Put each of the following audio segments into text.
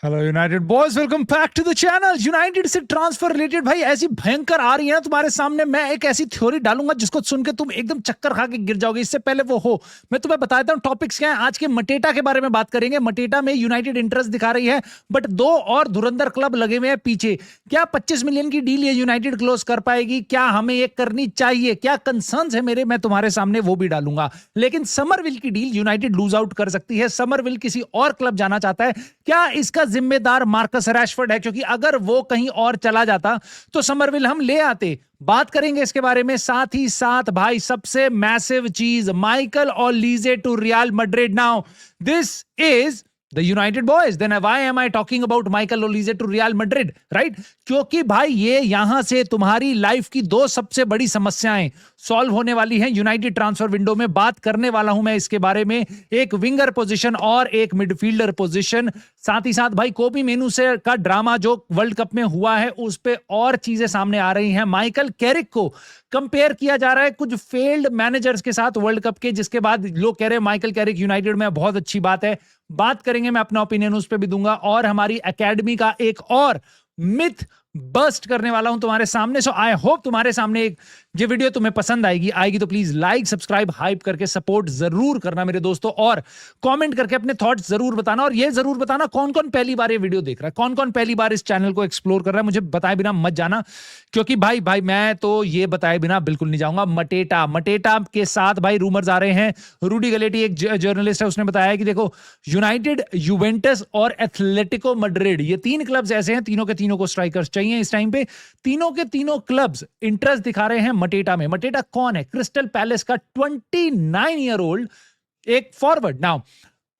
Hello United boys, welcome back to the channel. United से transfer related भाई ऐसी भयंकर आ रही है ना तुम्हारे सामने। मैं एक ऐसी थ्योरी डालूंगा जिसको सुन के तुम एकदम चक्कर खा के गिर जाओगे। इससे पहले वो हो, मैं तुम्हें बता देता हूं टॉपिक्स क्या है। आज के मटेटा के बारे में बात करेंगे। मटेटा में यूनाइटेड इंटरेस्ट दिखा रही है, बट दो और धुरंधर क्लब लगे हुए हैं पीछे। क्या 25 मिलियन की डील ये यूनाइटेड क्लोज कर पाएगी? क्या हमें ये करनी चाहिए? क्या कंसर्न्स है मेरे, मैं तुम्हारे सामने वो भी डालूंगा। लेकिन समरविल की डील यूनाइटेड लूज आउट कर सकती है। समरविल किसी और क्लब जाना चाहता है। क्या इसका जिम्मेदार मार्कस रैशफोर्ड है? क्योंकि अगर वो कहीं और चला जाता तो समरविल हम ले आते। बात करेंगे इसके बारे में। साथ ही साथ भाई सबसे मैसिव चीज, Michael Olise to Real Madrid. Now this is the United boys. Then why am I talking about Michael Olise to Real Madrid, right? क्योंकि भाई ये यहां से तुम्हारी लाइफ की दो सबसे बड़ी समस्याएं सॉल्व होने वाली हैं यूनाइटेड ट्रांसफर विंडो में। बात करने वाला हूं मैं इसके बारे में, एक विंगर पोजीशन और एक मिडफील्डर पोजीशन। साथ ही साथ भाई कोबी मेनू से का ड्रामा जो वर्ल्ड कप में हुआ है उस पे और चीजें सामने आ रही हैं। माइकल कैरिक को कंपेयर किया जा रहा है कुछ फेल्ड मैनेजर्स के साथ वर्ल्ड कप के, जिसके बाद लोग कह रहे हैं माइकल कैरिक यूनाइटेड में बहुत अच्छी बात है। बात करेंगे, मैं अपना ओपिनियन उस पर भी दूंगा। और हमारी एकेडमी का एक और मिथ बस्ट करने वाला हूं तुम्हारे सामने। सो आई होप तुम्हारे सामने एक ये वीडियो तुम्हें पसंद आएगी तो प्लीज लाइक सब्सक्राइब हाइप करके सपोर्ट जरूर करना मेरे दोस्तों, और कमेंट करके अपने थॉट्स जरूर बताना। और ये जरूर बताना कौन कौन पहली बार ये वीडियो देख रहा है, कौन कौन पहली बार इस चैनल को एक्सप्लोर कर रहा है। मुझे बताए बिना मत जाना, क्योंकि भाई मैं तो ये बताए बिना बिल्कुल नहीं जाऊंगा। मटेटा के साथ भाई रूमर्स आ रहे हैं। रूडी गलेटी एक जर्नलिस्ट है, उसने बताया कि देखो यूनाइटेड, यूवेंटस और एथलेटिको मैड्रिड, ये तीन क्लब्स ऐसे हैं, तीनों के तीनों को स्ट्राइकर्स चाहिए इस टाइम पे। तीनों के तीनों क्लब्स इंटरेस्ट दिखा रहे हैं मटेटा में। मटेटा कौन है? क्रिस्टल पैलेस का 29 ईयर ओल्ड एक फॉरवर्ड। नाउ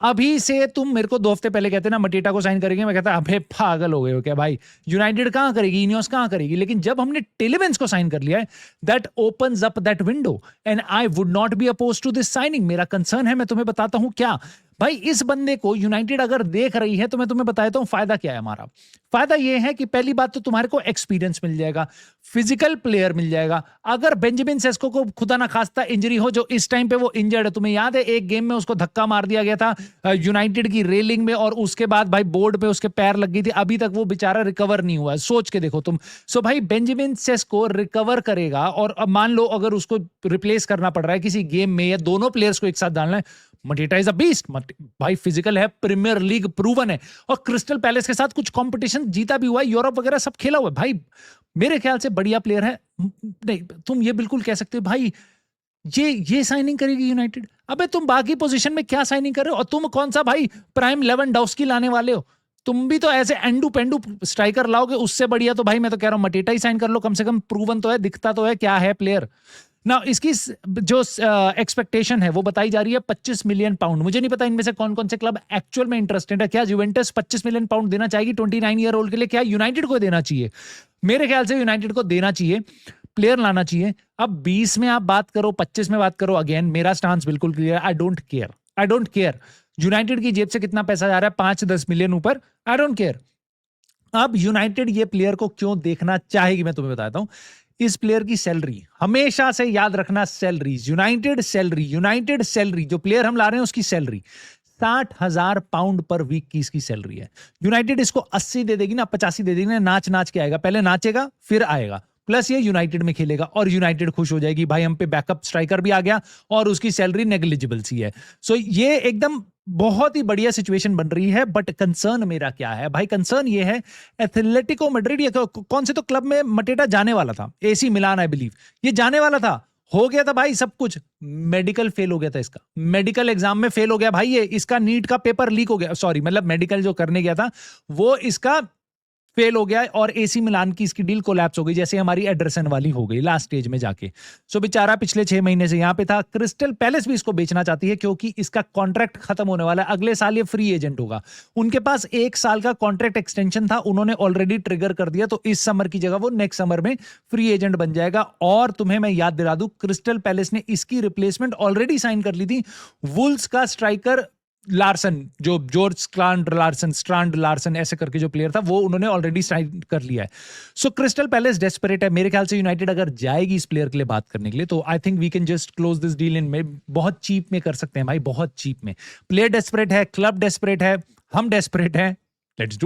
अभी से तुम मेरे को 2 हफ्ते पहले कहते ना मटेटा को साइन करेंगे, मैं कहता अबे पागल हो गए हो क्या भाई, यूनाइटेड कहां करेगी, इनियोस कहां करेगी। लेकिन जब हमने टेलीवेंस को साइन कर लिया है, that opens up that window and I would not be oppose to this signing. मेरा कंसर्न है, मैं तुम्हें बताता हूं क्या। भाई इस बंदे को यूनाइटेड अगर देख रही है तो मैं तुम्हें बताता हूं फायदा क्या है। हमारा फायदा यह है कि पहली बात तो तुम्हारे को एक्सपीरियंस मिल जाएगा, फिजिकल प्लेयर मिल जाएगा। अगर बेंजामिन सेस्को को खुदा ना खास्ता इंजरी हो, जो इस टाइम पे वो इंजर्ड है, तुम्हें याद है एक गेम में उसको धक्का मार दिया गया था यूनाइटेड की रेलिंग में, और उसके बाद भाई बोर्ड पे उसके पैर लग गई थी। अभी तक वो बेचारा रिकवर नहीं हुआ है, सोच के देखो तुम। सो भाई बेंजामिन सेस्को रिकवर करेगा, और अब मान लो अगर उसको रिप्लेस करना पड़ रहा है किसी गेम में या दोनों प्लेयर्स को एक साथ डालना है, मटेटा इज अ बीस्ट। भाई फिजिकल है, प्रीमियर लीग प्रूवन है, और क्रिस्टल पैलेस के साथ कुछ कंपटीशन जीता भी हुआ है, यूरोप वगैरह सब खेला हुआ है। भाई मेरे ख्याल से बढ़िया प्लेयर है। नहीं, तुम ये बिल्कुल कह सकते हो भाई ये साइनिंग करेगी यूनाइटेड। अबे तुम बाकी पोजीशन में क्या साइनिंग कर रहे हो? और तुम कौन सा भाई प्राइम लेवेंडोव्स्की लाने वाले हो? तुम भी तो ऐसे एंडू पेंडू स्ट्राइकर लाओगे, उससे बढ़िया तो भाई मैं तो कह रहा हूं मटेटा ही साइन कर लो। कम से कम प्रूवन तो है, दिखता तो है क्या है प्लेयर ना। इसकी जो एक्सपेक्टेशन है वो बताई जा रही है 25 मिलियन पाउंड। मुझे नहीं पता इनमें से कौन कौन से क्लब एक्चुअल में इंटरेस्टेड है। क्या यूवेंटस 25 मिलियन पाउंड देना चाहेगी 29 ईयर ओल्ड के लिए? क्या यूनाइटेड को देना चाहिए? मेरे ख्याल से यूनाइटेड को देना चाहिए, प्लेयर लाना चाहिए। अब 20 में आप बात करो, 25 में बात करो, अगेन मेरा स्टांस बिल्कुल clear. I don't care United की जेब से कितना पैसा जा रहा है, 5-10 मिलियन ऊपर, आई डोंट केयर। अब यूनाइटेड ये प्लेयर को क्यों देखना चाहेगी मैं तुम्हें बताता हूं। इस प्लेयर की सैलरी, हमेशा से याद रखना, यूनाइटेड सैलरी जो प्लेयर हम ला रहे हैं उसकी सैलरी 60,000 पाउंड पर वीक की इसकी सैलरी है। यूनाइटेड इसको 80 दे देगी ना, 85 दे देगी ना, नाच के आएगा। पहले नाचेगा फिर आएगा, प्लस ये यूनाइटेड में खेलेगा और यूनाइटेड खुश हो जाएगी, भाई हम पे बैकअप स्ट्राइकर भी आ गया और उसकी सैलरी नेग्लिजिबल सी है। सो ये एकदम बहुत ही बढ़िया सिचुएशन बन रही है। बट कंसर्न मेरा क्या है भाई? कंसर्न ये है, एथलेटिको मैड्रिड ये कौन से तो क्लब में मटेटा जाने वाला था, एसी मिलान आई बिलीव, ये जाने वाला था, हो गया था भाई सब कुछ। मेडिकल फेल हो गया था इसका, मेडिकल एग्जाम में फेल हो गया भाई। ये इसका नीट का पेपर लीक हो गया, सॉरी मतलब मेडिकल जो करने गया था वो इसका फेल हो गया, और एसी मिलान की इसकी डील कोलैप्स हो गई, जैसे हमारी एडरसन वाली हो गई लास्ट स्टेज में जाके। सो बेचारा पिछले 6 महीने से यहां पे था। क्रिस्टल पैलेस भी इसको बेचना चाहती है क्योंकि इसका कॉन्ट्रैक्ट खत्म होने वाला है, अगले साल ये फ्री एजेंट होगा। उनके पास 1 साल का कॉन्ट्रैक्ट एक्सटेंशन था, उन्होंने ऑलरेडी ट्रिगर कर दिया, तो इस समर की जगह वो नेक्स्ट समर में फ्री एजेंट बन जाएगा। और तुम्हें मैं याद दिला दूं, क्रिस्टल पैलेस ने इसकी रिप्लेसमेंट ऑलरेडी साइन कर ली थी। वुल्स का स्ट्राइकर लार्सन, जो जॉर्ज स्ट्रांड लार्सन ऐसे करके जो प्लेयर था, वो उन्होंने ऑलरेडी साइन कर लिया है। सो क्रिस्टल पैलेस डेस्परेट है। मेरे ख्याल से यूनाइटेड अगर जाएगी इस प्लेयर के लिए बात करने के लिए, तो I think we can just close this deal in में, बहुत चीप में कर सकते हैं भाई, बहुत चीप में। प्लेयर डेस्परेट है, क्लब डेस्परेट है, हम डेस्परेट हैं, लेट्स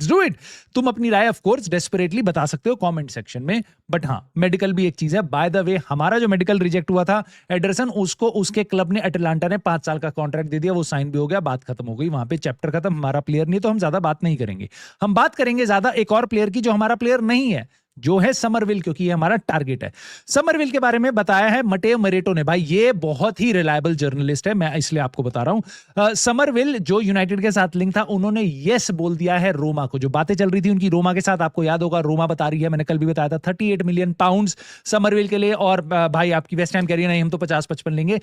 डू इट। तुम अपनी राय ऑफ कोर्स डेस्परेटली बता सकते हो कमेंट सेक्शन में, बट हाँ मेडिकल भी एक चीज है। बाय द वे हमारा जो मेडिकल रिजेक्ट हुआ था एडरसन, उसको उसके क्लब ने अटलांटा ने 5 साल का कॉन्ट्रैक्ट दे दिया, वो साइन भी हो गया, बात खत्म हो गई, वहां पे चैप्टर खत्म। हमारा प्लेयर नहीं तो हम ज्यादा बात नहीं करेंगे। हम बात करेंगे ज्यादा एक और प्लेयर की जो हमारा प्लेयर नहीं है, जो है समरविल, क्योंकि ये हमारा टारगेट है। समरविल के बारे में बताया है मटेओ मोरेटो ने। भाई ये बहुत ही रिलायबल जर्नलिस्ट है, मैं इसलिए आपको बता रहा हूं। समरविल जो यूनाइटेड के साथ लिंक था, उन्होंने यस बोल दिया है रोमा को। जो बातें चल रही थी उनकी रोमा के साथ, आपको याद होगा, रोमा बता रही है, मैंने कल भी बताया था 38 मिलियन पाउंड समरविल के लिए। और भाई आपकी वेस्ट हैम कह रही है नहीं हम तो 50-55 लेंगे।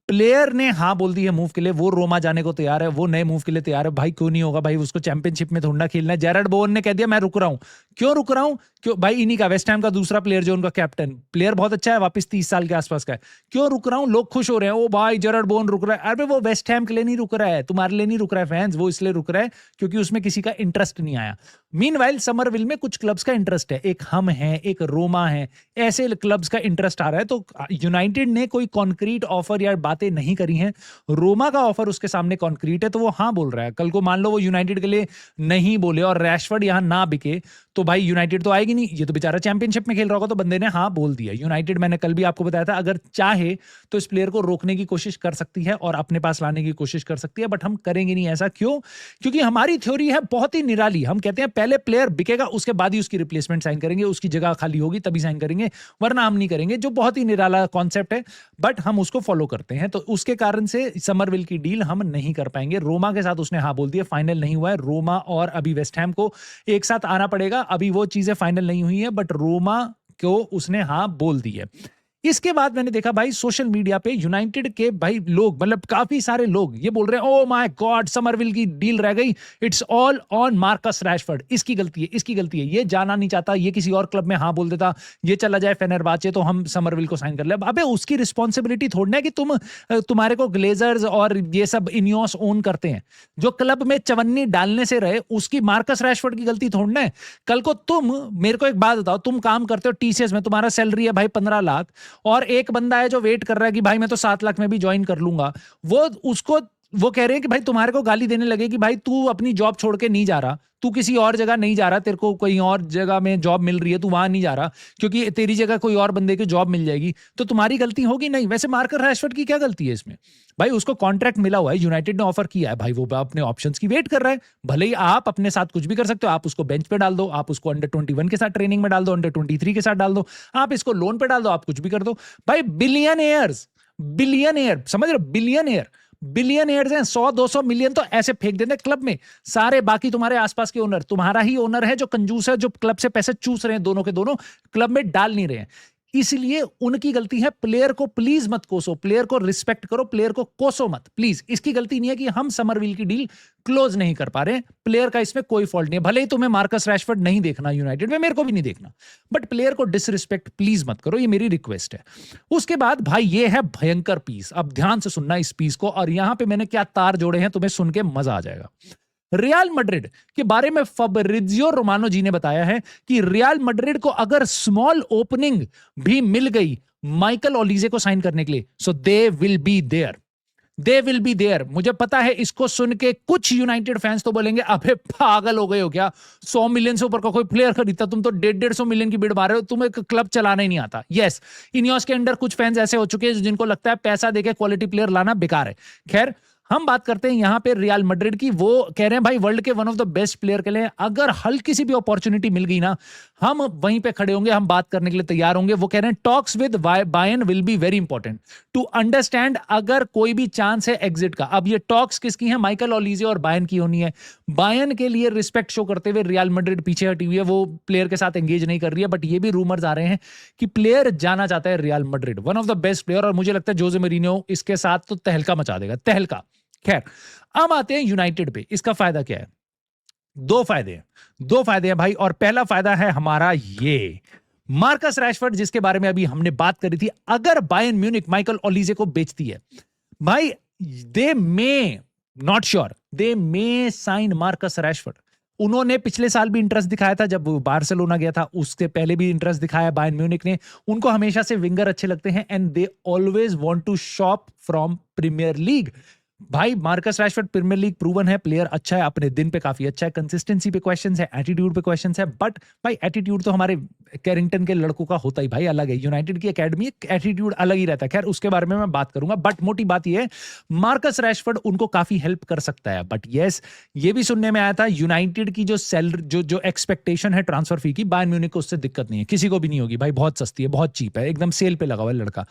प्लेयर ने हाँ बोल दी है मूव के लिए, वो रोमा जाने को तैयार है, वो नए मूव के लिए तैयार है। भाई क्यों नहीं होगा भाई, उसको चैंपियनशिप में थोड़ा खेलना है। जेरार्ड बोवन ने कह दिया मैं रुक रहा हूं। क्यों रुक रहा हूं? क्यों भाई, इन्हीं का वेस्ट हैम का दूसरा प्लेयर जो उनका कैप्टन, प्लेयर बहुत अच्छा है, वापस 30 साल के आसपास का है। क्यों रुक रहा हूं? लोग खुश हो रहे हैं, ओ भाई जेरार्ड बोवन रुक रहा है। अरे वो वेस्ट हैम के लिए नहीं रुक रहा है, तुम्हारे लिए नहीं रुक रहा है फैंस, वो इसलिए रुक रहा है क्योंकि उसमें किसी का इंटरेस्ट नहीं आया। मीनवाइल समरविल में कुछ क्लब्स का इंटरेस्ट है, एक हम है, एक रोमा है, ऐसे क्लब्स का इंटरेस्ट आ रहा है। तो यूनाइटेड ने कोई कॉन्क्रीट ऑफर या बातें नहीं करी हैं। रोमा का ऑफर उसके सामने कॉन्क्रीट है, तो वो हाँ बोल रहा है। कल को मान लो वो यूनाइटेड के लिए नहीं बोले और रैशफोर्ड यहां ना बिके, तो भाई यूनाइटेड तो आएगी नहीं। ये तो बेचारा चैंपियनशिप में खेल रहा होगा, तो बंदे ने हाँ बोल दिया। यूनाइटेड, मैंने कल भी आपको बताया था, अगर चाहे तो इस प्लेयर को रोकने की कोशिश कर सकती है और अपने पास लाने की कोशिश कर सकती है, बट हम करेंगे नहीं ऐसा। क्यों? क्योंकि हमारी थ्योरी है बहुत ही निराली। हम कहते हैं पहले प्लेयर बिकेगा, उसके बाद ही उसकी रिप्लेसमेंट साइन करेंगे, उसकी जगह खाली होगी तभी साइन करेंगे, वरना हम नहीं करेंगे। जो बहुत ही निराला कॉन्सेप्ट है, बट हम उसको फॉलो करते हैं। तो उसके कारण से समरविल की डील हम नहीं कर पाएंगे। रोमा के साथ उसने हाँ बोल दिया, फाइनल नहीं हुआ है। रोमा और अभी वेस्ट हैम को एक साथ आना पड़ेगा, अभी वो चीजें फाइनल नहीं हुई है, बट रोमा को उसने हाँ बोल दी है। इसके बाद मैंने देखा भाई सोशल मीडिया पे यूनाइटेड के भाई लोग, मतलब काफी सारे लोग ये बोल रहे हैं, ओ माय गॉड समरविल की डील रह गई, it's all on Marcus Rashford, इसकी गलती है, इसकी गलती है, ये जाना नहीं चाहता, ये किसी और क्लब में हाँ बोल देता, ये चला जाए फेनेरबाचे तो हम समरविल को साइन कर ले। अबे उसकी रिस्पॉन्सिबिलिटी थोड़ी है कि तुम्हारे को ग्लेजर्स और ये सब इनियोस ओन करते हैं। जो क्लब में चवन्नी डालने से रहे, उसकी मार्कस रैशफोर्ड की गलती थोड़ी है। कल को तुम मेरे को एक बात बताओ, तुम काम करते हो टीसीएस में, तुम्हारा सैलरी है भाई 15 लाख, और एक बंदा है जो वेट कर रहा है कि भाई मैं तो 7 लाख में भी ज्वाइन कर लूंगा, वो कह रहे हैं कि भाई तुम्हारे को गाली देने लगे कि भाई तू अपनी जॉब छोड़ के नहीं जा रहा, तू किसी और जगह नहीं जा रहा, तेरे को कोई और जगह में जॉब मिल रही है, तू वहां नहीं जा रहा क्योंकि तेरी जगह कोई और बंदे की जॉब मिल जाएगी, तो तुम्हारी गलती होगी नहीं। वैसे मार्कस रैशफोर्ड की क्या गलती है इसमें? भाई उसको कॉन्ट्रैक्ट मिला हुआ है, यूनाइटेड ने ऑफर किया है, भाई वो अपने ऑप्शंस की वेट कर रहा है। भले ही आप अपने साथ कुछ भी कर सकते हो, आप उसको बेंच पे डाल दो, आप उसको अंडर 21 के साथ ट्रेनिंग में डाल दो, अंडर 23 के साथ डाल दो, आप इसको लोन पे डाल दो, आप कुछ भी कर दो। भाई बिलियनियर समझ रहे हो, बिलियनियर्स हैं, 100-200 मिलियन तो ऐसे फेंक देते क्लब में। सारे बाकी तुम्हारे आसपास के ओनर, तुम्हारा ही ओनर है जो कंजूस है, जो क्लब से पैसे चूस रहे हैं, दोनों के दोनों क्लब में डाल नहीं रहे हैं। इसलिए उनकी गलती है। प्लेयर को प्लीज मत कोसो, प्लेयर को रिस्पेक्ट करो, प्लेयर को कोसो मत प्लीज। इसकी गलती नहीं है कि हम समरविल की डील क्लोज नहीं कर पा रहे, प्लेयर का इसमें कोई फॉल्ट नहीं है। भले ही तुम्हें मार्कस रैशफोर्ड नहीं देखना यूनाइटेड में, मेरे को भी नहीं देखना, बट प्लेयर को डिसरिस्पेक्ट प्लीज मत करो, ये मेरी रिक्वेस्ट है। उसके बाद भाई ये है भयंकर पीस, अब ध्यान से सुनना इस पीस को, और यहां पे मैंने क्या तार जोड़े हैं तुम्हें सुन के मजा आ जाएगा। रियल मैड्रिड के बारे में फब्रिजियो रोमानो जी ने बताया है कि रियल मैड्रिड को अगर स्मॉल ओपनिंग भी मिल गई माइकल ओलीजे को साइन करने के लिए, सो दे विल बी देयर। मुझे पता है इसको सुन के कुछ यूनाइटेड फैंस तो बोलेंगे अबे पागल हो गए हो क्या, 100 मिलियन से ऊपर का कोई प्लेयर खरीदता, तुम तो 150 मिलियन की बिड मार रहे हो, तुम्हें क्लब चलाना ही नहीं आता। यस, इनियोस के अंडर कुछ फैंस ऐसे हो चुके हैं जिनको लगता है पैसा देके क्वालिटी प्लेयर लाना बेकार है। खैर हम बात करते हैं यहां पे रियल मैड्रिड की। वो कह रहे हैं भाई वर्ल्ड के one of the best player के लिए अगर हल्की सी भी अपॉर्चुनिटी मिल गई ना, हम वहीं पे खड़े होंगे, हम बात करने के लिए तैयार होंगे। वो कह रहे हैं talks with Bayern will be very important to understand अगर कोई भी चांस है एग्जिट का। अब ये टॉक्स किसकी है? माइकल ओलीजे और बायर्न की होनी है। बायर्न के लिए रिस्पेक्ट शो करते हुए रियल मैड्रिड पीछे हटी हुई है, वो प्लेयर के साथ एंगेज नहीं कर रही है, बट ये भी रूमर्स आ रहे हैं कि प्लेयर जाना चाहता है real Madrid, one of the best player, और मुझे लगता है जोसे मोरिन्यो इसके साथ तो तहलका मचा देगा, तहलका। खैर अब आते हैं यूनाइटेड पे। इसका फायदा क्या है? दो फायदे हैं भाई, और पहला फायदा है हमारा ये मार्कस रैशफोर्ड, जिसके बारे में अभी हमने बात करी थी। अगर बायर्न म्यूनिख माइकल ओलीजे को बेचती है भाई, दे मे साइन मार्कस रैशफोर्ड। उन्होंने पिछले साल भी इंटरेस्ट दिखाया था जब बार्सिलोना गया था, उसके पहले भी इंटरेस्ट दिखाया बायर्न म्यूनिख ने। उनको हमेशा से विंगर अच्छे लगते हैं, and they always want to shop from Premier League. भाई Marcus Rashford Premier League proven है प्लेयर, अच्छा है, अपने दिन पे काफी अच्छा है, कंसिस्टेंसी पे क्वेश्चंस है, एटीट्यूड पे क्वेश्चंस है, बट भाई एटीट्यूड तो हमारे कैरिंगटन के लड़कों का होता ही भाई अलग है, यूनाइटेड की एकेडमी एटीट्यूड अलग ही रहता है, खैर उसके बारे में मैं बात करूंगा, बट मोटी बात ये है मार्कस रैशफोर्ड उनको काफी हेल्प कर सकता है, बट यस ये भी सुनने में आया था यूनाइटेड की जो सैलरी जो एक्सपेक्टेशन है ट्रांसफर फी की, बायर्न म्यूनिख को उससे दिक्कत नहीं है, किसी को भी नहीं होगी भाई, बहुत सस्ती है, बहुत चीप है, एकदम सेल पे लगा हुआ है लड़का,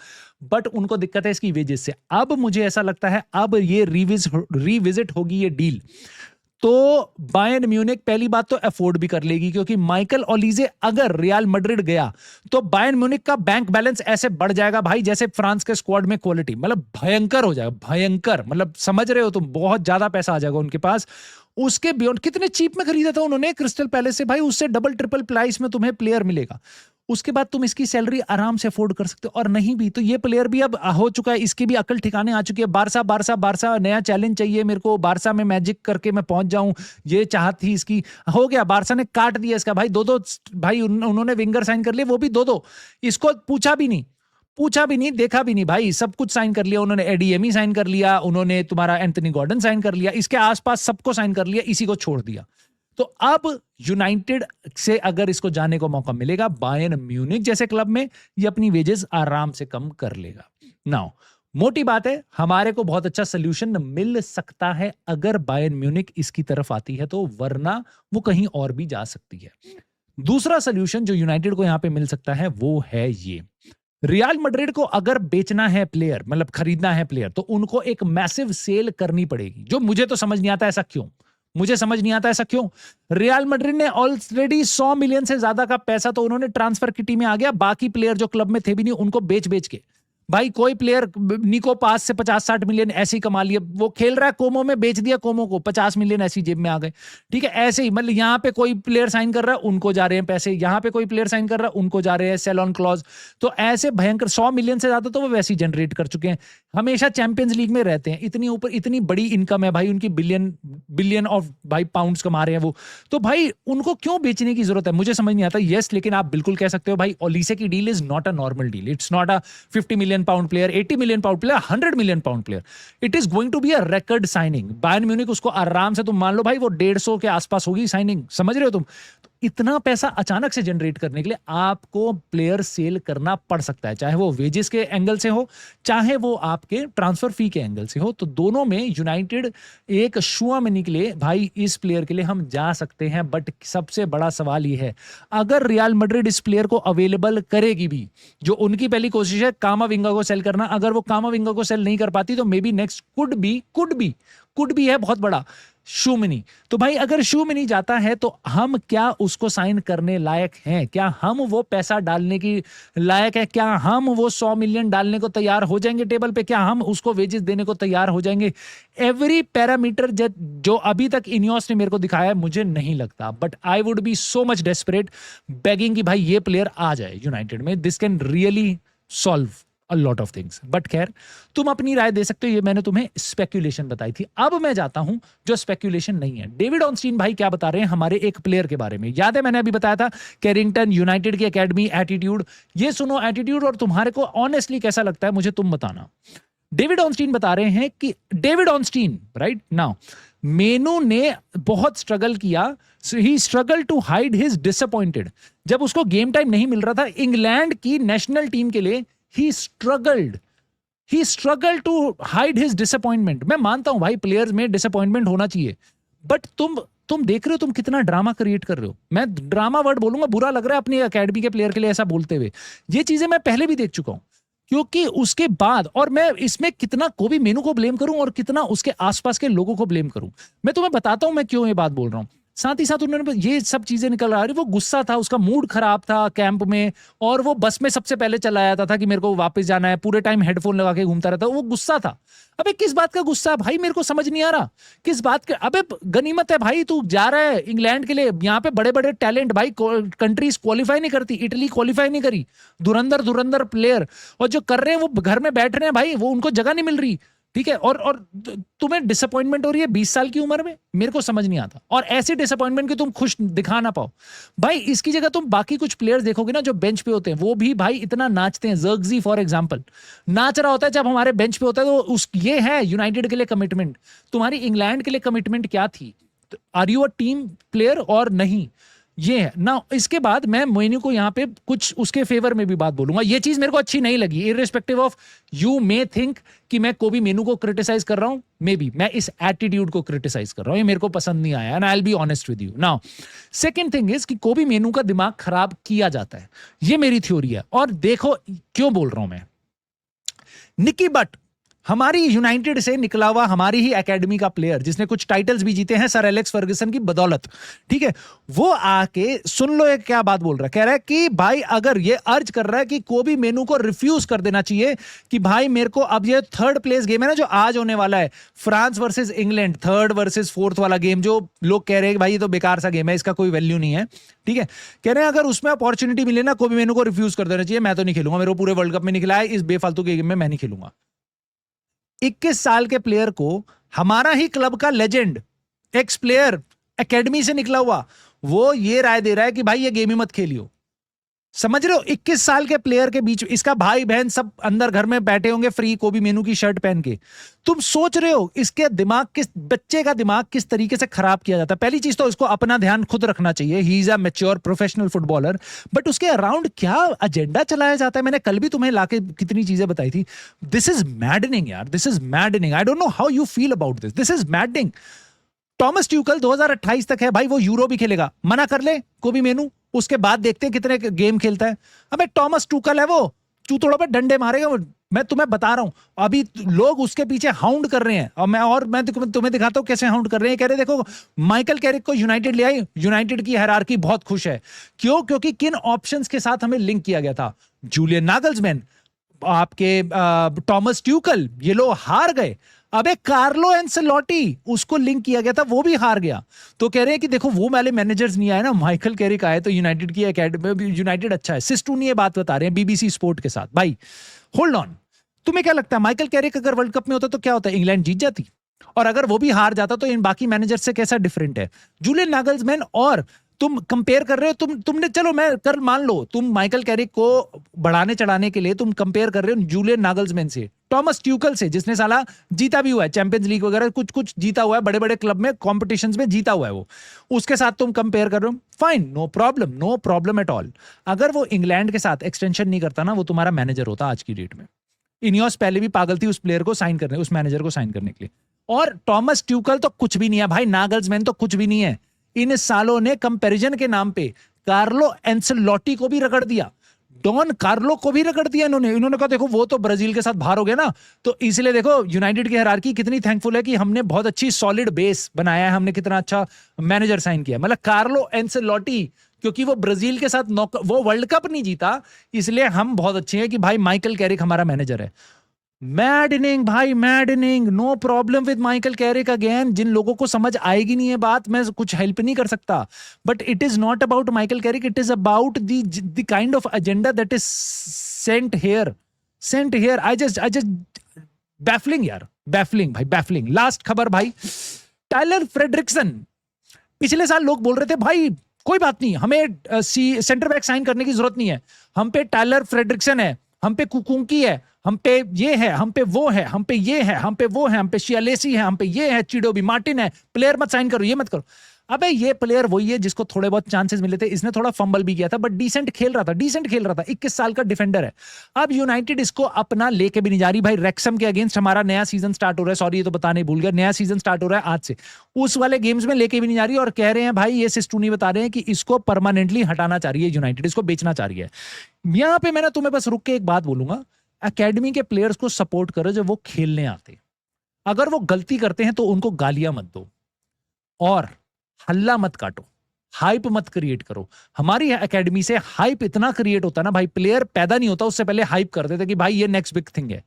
बट उनको दिक्कत है इसकी वेजेस से। अब मुझे ऐसा लगता है अब ये रिविजिट होगी ये डील, तो बायर्न म्यूनिख पहली बात तो अफोर्ड भी कर लेगी, क्योंकि माइकल ओलीजे अगर रियल मैड्रिड गया तो बायर्न म्यूनिख का बैंक बैलेंस ऐसे बढ़ जाएगा भाई जैसे फ्रांस के स्क्वाड में क्वालिटी, मतलब भयंकर हो जाएगा, भयंकर, मतलब समझ रहे हो तुम, बहुत ज्यादा पैसा आ जाएगा उनके पास। उसके बियॉन्ड कितने चीप में खरीदा था उन्होंने क्रिस्टल पैलेस से, भाई उससे डबल ट्रिपल प्राइस में तुम्हें प्लेयर मिलेगा, उसके बाद तुम इसकी सैलरी आराम से अफोर्ड कर सकते हो, और नहीं भी तो ये प्लेयर भी अब हो चुका है, इसकी भी अकल ठिकाने आ चुकी है, बारसा बारसा बारसा नया चैलेंज चाहिए मेरे को, बारसा में मैजिक करके मैं पहुंच जाऊं, ये चाहत थी इसकी, हो गया, बारसा ने काट दिया इसका भाई, दो भाई उन्होंने विंगर साइन कर लिए, वो भी दो, इसको पूछा भी नहीं देखा भी नहीं भाई, सब कुछ साइन कर लिया उन्होंने, एडीएमई साइन कर लिया उन्होंने, तुम्हारा एंथनी गॉर्डन साइन कर लिया, इसके आसपास सबको साइन कर लिया, इसी को छोड़ दिया। तो अब यूनाइटेड से अगर इसको जाने को मौका मिलेगा बायर्न म्यूनिख जैसे क्लब में, ये अपनी वेजेस आराम से कम कर लेगा। नाउ मोटी बात है, हमारे को बहुत अच्छा सोल्यूशन मिल सकता है अगर बायर्न म्यूनिख इसकी तरफ आती है तो, वरना वो कहीं और भी जा सकती है। दूसरा सोल्यूशन जो यूनाइटेड को यहां पे मिल सकता है वो है ये, रियल मैड्रिड को अगर बेचना है प्लेयर, मतलब खरीदना है प्लेयर, तो उनको एक मैसिव सेल करनी पड़ेगी, जो मुझे तो समझ नहीं आता ऐसा क्यों, मुझे समझ नहीं आता ऐसा क्यों। रियल मैड्रिड ने ऑलरेडी 100 मिलियन से ज्यादा का पैसा तो उन्होंने ट्रांसफर किटी में आ गया, बाकी प्लेयर जो क्लब में थे भी नहीं उनको बेच बेच के, भाई कोई प्लेयर निको पास से 50-60 मिलियन ऐसे ही कमा लिया, वो खेल रहा है कोमो में, बेच दिया कोमो को, 50 मिलियन ऐसी जेब में आ गए, ठीक है, ऐसे ही, मतलब यहां पे कोई प्लेयर साइन कर रहा है उनको जा रहे हैं पैसे, यहां पे कोई प्लेयर साइन कर रहा है उनको जा रहे हैं सेल ऑन क्लॉज, तो ऐसे भयंकर 100 मिलियन से ज्यादा तो वो वैसे ही जनरेट कर चुके हैं, हमेशा चैंपियंस लीग में रहते हैं, इतनी ऊपर इतनी बड़ी इनकम है भाई उनकी, बिलियन ऑफ भाई पाउंड्स कमा रहे हैं वो, तो भाई उनको क्यों बेचने की जरूरत है, मुझे समझ नहीं आता। यस, लेकिन आप बिल्कुल कह सकते हो भाई ओलीसे की deal is not a normal deal, it's not a 50 million pound player, 80 million pound player, 100 million pound player, it is going to be a record signing. Bayern Munich उसको आराम से तुम मान लो भाई वो 150 के आसपास होगी साइनिंग, समझ रहे हो तुम, तो इतना पैसा अचानक से जनरेट करने के लिए आपको प्लेयर सेल करना पड़ सकता है, चाहे वो वेजेस के एंगल से हो, चाहे वो आपके ट्रांसफर फी के एंगल से हो, तो दोनों में यूनाइटेड एक शुआ में निकले भाई इस प्लेयर के लिए हम जा सकते हैं, बट सबसे बड़ा सवाल ये है अगर रियल मैड्रिड इस प्लेयर को अवेलेबल करेगी भी, जो उनकी पहली कोशिश है कामाविंगा को सेल करना, अगर वो कामाविंगा को सेल नहीं कर पाती तो मे बी नेक्स्ट कुड भी है बहुत बड़ा शूमिनी, तो भाई अगर शूमिनी जाता है तो हम क्या उसको साइन करने लायक हैं, क्या हम वो पैसा डालने की लायक है, क्या हम वो 100 मिलियन डालने को तैयार हो जाएंगे टेबल पे, क्या हम उसको वेजेस देने को तैयार हो जाएंगे, एवरी पैरामीटर जो अभी तक इनियोस ने मेरे को दिखाया है मुझे नहीं लगता, but I would be so much desperate begging कि भाई ये प्लेयर आ जाए यूनाइटेड में, this can really solve a lot of things, but खैर तुम अपनी राय दे सकते हो, ये मैंने तुम्हें स्पेक्यूलेशन बताई थी। अब मैं जाता हूं जो स्पेक्यूलेशन नहीं है, डेविड ऑनस्टीन भाई क्या बता रहे हैं हमारे एक प्लेयर के बारे में, याद है मैंने अभी बताया था कैरिंगटन यूनाइटेड की एकेडमी एटीट्यूड, ये सुनो एटीट्यूड और तुम्हारे को ऑनेस्टली कैसा लगता है मुझे तुम बताना। डेविड ऑनस्टीन बता रहे हैं कि David Ornstein right now, Mainoo ने बहुत स्ट्रगल किया, he struggle to hide his disappointed, जब उसको गेम टाइम नहीं मिल रहा था इंग्लैंड की नेशनल टीम के लिए, he struggled to hide his disappointment। मैं मानता हूं भाई प्लेयर्स में डिसअपॉइंटमेंट होना चाहिए, बट तुम देख रहे हो तुम कितना ड्रामा क्रिएट कर रहे हो, मैं ड्रामा वर्ड बोलूंगा बुरा लग रहा है अपनी एकेडमी के प्लेयर के लिए ऐसा बोलते हुए, ये चीजें मैं पहले भी देख चुका हूं, क्योंकि उसके बाद, और मैं इसमें कितना कोबी मेनू को ब्लेम करूं और कितना उसके आसपास के लोगों को ब्लेम करूं, मैं तुम्हें बताता हूं मैं क्यों ये बात बोल रहा हूं। साथ ही साथ उन्होंने ये सब चीजें निकल आ रही, वो गुस्सा था, उसका मूड खराब था कैंप में, और वो बस में सबसे पहले चला आया था कि मेरे को वापस जाना है, पूरे टाइम हेडफोन लगा के घूमता रहता, वो गुस्सा था। अबे किस बात का गुस्सा है भाई, मेरे को समझ नहीं आ रहा किस बात का, अबे गनीमत है भाई तू जा रहा है इंग्लैंड के लिए, यहाँ पे बड़े बड़े टैलेंट भाई कंट्रीज क्वालिफाई नहीं करती, इटली क्वालिफाई नहीं करी, धुरंधर प्लेयर, और जो कर रहे हैं वो घर में बैठ रहे हैं भाई, वो उनको जगह नहीं मिल रही, ठीक है, और तुम्हें डिसअपॉइंटमेंट हो रही है 20 साल की उम्र में, मेरे को समझ नहीं आता। और ऐसी डिसअपॉइंटमेंट कि तुम खुश दिखा ना पाओ भाई। इसकी जगह तुम बाकी कुछ प्लेयर्स देखोगे ना जो बेंच पे होते हैं, वो भी भाई इतना नाचते हैं। जर्गजी फॉर एग्जांपल नाच रहा होता है जब हमारे बेंच पे होता है, तो उस ये है यूनाइटेड के लिए कमिटमेंट। तुम्हारी इंग्लैंड के लिए कमिटमेंट क्या थी? Are you a team player और नहीं? ये है ना। इसके बाद मैं मोइनी को यहाँ पे कुछ उसके फेवर में भी बात बोलूंगा। ये चीज मेरे को अच्छी नहीं लगी, irrespective of you may think कि मैं कोबी मेनू को क्रिटिसाइज कर रहा हूं, मे बी मैं इस एटीट्यूड को क्रिटिसाइज कर रहा हूं, ये मेरे को पसंद नहीं आया, and I will be honest with you. Now second thing is कि कोबी मेनू का दिमाग खराब किया जाता है, ये मेरी थ्योरी है। और देखो क्यों बोल रहा हूं मैं। निकी बट हमारी यूनाइटेड से निकला हुआ, हमारी ही एकेडमी का प्लेयर जिसने कुछ टाइटल्स भी जीते हैं सर एलेक्स फर्गसन की बदौलत, ठीक है, वो आके सुन लो ये क्या बात बोल रहा है। कह रहा है कि भाई अगर ये अर्ज कर रहा है कि कोबी मेनू को रिफ्यूज कर देना चाहिए कि भाई मेरे को अब ये थर्ड प्लेस गेम है ना जो आज होने वाला है, France versus England, third versus fourth वाला गेम, जो लोग कह रहे हैं कि भाई ये तो बेकार सा गेम है, इसका कोई वैल्यू नहीं है, ठीक है, कह रहे हैं अगर उसमें अपॉर्चुनिटी मिले ना कोबी मेनू को रिफ्यूज कर देना चाहिए। मैं तो नहीं खेलूंगा, मेरे को पूरे वर्ल्ड कप में नहीं खिलाया, इस बेफालतू के गेम में मैं नहीं खेलूंगा। 21 साल के प्लेयर को हमारा ही क्लब का लेजेंड, एक्स प्लेयर, एकेडमी से निकला हुआ, वो ये राय दे रहा है कि भाई ये गेम ही मत खेलियो। समझ रहे हो? 21 साल के प्लेयर के बीच, इसका भाई बहन सब अंदर घर में बैठे होंगे फ्री कोबी मेनू की शर्ट पहन के। तुम सोच रहे हो इसके दिमाग, किस बच्चे का दिमाग किस तरीके से खराब किया जाता है? पहली चीज तो इसको अपना ध्यान खुद रखना चाहिए, he is a mature professional footballer, but उसके अराउंड क्या एजेंडा चलाया जाता है, मैंने कल भी तुम्हें लाके कितनी चीजें बताई थी। दिस इज मैडनिंग यार, this is maddening. I don't know how you feel about this, this is maddening. Thomas ट्यूकल 2028 तक है भाई, वो यूरो भी खेलेगा, मना कर ले कोबी मेनू, उसके बाद देखते हैं कितने गेम खेलता है। अबे टॉमस ट्यूकल है वो, चूतड़ों पे डंडे मारेगा वो, मैं तुम्हें बता रहा हूं। अभी लोग उसके पीछे हाउंड कर रहे हैं, और मैं तुम्हें दिखाता हूं कैसे हाउंड कर रहे हैं। कह रहे देखो माइकल कैरिक को यूनाइटेड ले आई, यूनाइटेड की हायरार्की बहुत खुश है। क्यों? क्योंकि किन ऑप्शंस के साथ हमें लिंक किया गया था, जूलियन नागल्समैन, आपके टॉमस ट्यूकल, ये लोग हार गए। अबे कार्लो एंसेलोटी, उसको लिंक किया गया था, वो भी हार गया। तो कह रहे हैं कि देखो वो वाले मैनेजर्स नहीं आए ना, माइकल कैरिक आए तो यूनाइटेड की एकेडमी, यूनाइटेड अच्छा है। सिस्टूनी ये बात बता रहे हैं बीबीसी स्पोर्ट के साथ। भाई होल्ड ऑन, तुम्हें क्या लगता है माइकल कैरिक अगर वर्ल्ड कप में होता तो क्या होता? इंग्लैंड जीत जाती। और अगर वो भी हार जाता तो इन बाकी मैनेजर से कैसा डिफरेंट है? जूलियन नागल्समैन, और तुम कंपेयर कर रहे हो, तुमने, चलो मैं कर मान लो तुम माइकल कैरिक को बढ़ाने चढ़ाने के लिए तुम कंपेयर कर रहे हो जूलियन नागल्समैन से, टॉमस ट्यूकल से, जिसने साला जीता भी हुआ है चैंपियंस लीग वगैरह, कुछ कुछ जीता हुआ है, बड़े बड़े क्लब में कॉम्पिटिशंस में जीता हुआ है वो, उसके साथ तुम कंपेयर कर रहे हो। Fine, no problem, no problem at all. अगर वो इंग्लैंड के साथ एक्सटेंशन नहीं करता ना, वो तुम्हारा मैनेजर होता आज की डेट में। इनियोस पहले भी पागल थी उस प्लेयर को साइन करने, उस मैनेजर को साइन करने के लिए। और टॉमस ट्यूकल तो कुछ भी नहीं है भाई, नागल्समैन तो कुछ भी नहीं है। इन सालों ने कंपैरिजन के नाम पे कार्लो एंसेलोटी को भी रगड़ दिया, डॉन कार्लो को भी रगड़ दिया इन्होंने कहा देखो वो तो ब्राजील के साथ बाहर हो गया ना, तो इसलिए देखो यूनाइटेड की हायरार्की कितनी थैंकफुल है कि हमने बहुत अच्छी सॉलिड बेस बनाया है, हमने कितना अच्छा मैनेजर साइन किया। मतलब कार्लो एंसेलोटी, क्योंकि वो ब्राजील के साथ वो वर्ल्ड कप नहीं जीता, इसलिए हम बहुत अच्छे हैं कि भाई माइकल कैरिक हमारा मैनेजर है। मैडनिंग भाई, maddening. No problem with Michael Carrick again. जिन लोगों को समझ आएगी नहीं है बात, मैं कुछ हेल्प नहीं कर सकता, but it is not about Michael Carrick, it is about the kind of agenda that is sent here. I just baffling यार, बैफलिंग भाई, बैफलिंग। लास्ट खबर भाई, टायलर फ्रेडरिक्सन। पिछले साल लोग बोल रहे थे भाई कोई बात नहीं, हमें सेंटर बैक साइन करने की जरूरत नहीं है, हम पे टायलर फ्रेडरिक्सन है, हम पे कुकुंकी है, हम पे ये है, हम पे वो है, हम पे ये है, हम पे वो है, हम पे शियालेसी है, हम पे ये है, चिडोबी मार्टिन है, प्लेयर मत साइन करो, ये मत करो। अबे ये प्लेयर वही है जिसको थोड़े बहुत चांसेस मिले थे, इसने थोड़ा फंबल भी किया था बट डिसेंट खेल रहा था, 21 साल का डिफेंडर है। अब यूनाइटेड इसको अपना लेके भी नहीं जा रही भाई। रेक्सम के अगेंस्ट हमारा नया सीजन स्टार्ट हो रहा है, सॉरी ये तो बताने भूल गया, नया सीजन स्टार्ट हो रहा है आज से, उस वाले गेम्स में लेके भी नहीं जा रही, और कह रहे हैं भाई ये सिस्टूनी बता रहे हैं कि इसको परमानेंटली हटाना चाह रही है यूनाइटेड, इसको बेचना चाह रही है। यहां पे मैंने तुम्हें बस रुक के एक बात बोलूंगा, एकेडमी के प्लेयर्स को सपोर्ट करो जब वो खेलने आते, अगर वो गलती करते हैं तो उनको गालियां मत दो और हल्ला मत काटो, हाइप मत क्रिएट करो। हमारी एकेडमी से हाइप इतना क्रिएट होता ना भाई, प्लेयर पैदा नहीं होता उससे पहले हाइप कर देते कि भाई ये नेक्स्ट बिग थिंग है।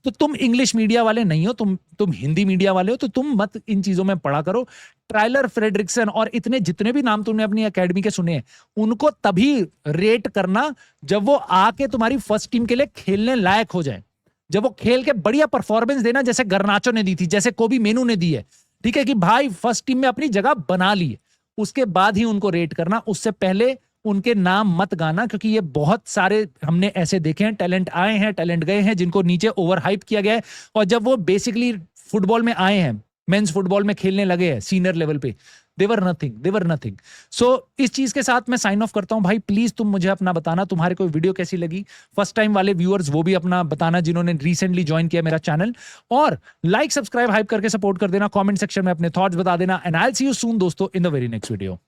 तो तुम इंग्लिश मीडिया वाले नहीं हो, तुम हिंदी मीडिया वाले हो, तो तुम मत इन चीजों में पढ़ा करो। टायलर फ्रेडरिक्सन और इतने जितने भी नाम तुमने अपनी एकेडमी के सुने, उनको तभी रेट करना जब वो आके तुम्हारी फर्स्ट टीम के लिए खेलने लायक हो जाए। जब वो खेल के बढ़िया परफॉर्मेंस देना, जैसे गर्नाचो ने दी थी, जैसे कोबी मेनू ने दी है, ठीक है, कि भाई फर्स्ट टीम में अपनी जगह बना ली है, उसके बाद ही उनको रेट करना, उससे पहले उनके नाम मत गाना, क्योंकि ये बहुत सारे हमने ऐसे देखे हैं, टैलेंट आए हैं, टैलेंट गए हैं, जिनको नीचे ओवर हाइप किया गया है, और जब वो बेसिकली फुटबॉल में आए हैं, मेंस फुटबॉल में खेलने लगे हैं सीनियर लेवल पे, देवर नथिंग। सो इस चीज के साथ मैं साइन ऑफ करता हूं भाई। प्लीज तुम मुझे अपना बताना तुम्हारे कोई वीडियो कैसी लगी। फर्स्ट टाइम वाले व्यूअर्स वो भी अपना बताना जिन्होंने रिसेंटली ज्वाइन किया मेरा चैनल, और लाइक सब्सक्राइब हाइप करके सपोर्ट कर देना, कमेंट सेक्शन में अपने थॉट्स बता देना, and I will see you soon दोस्तों in the very next video.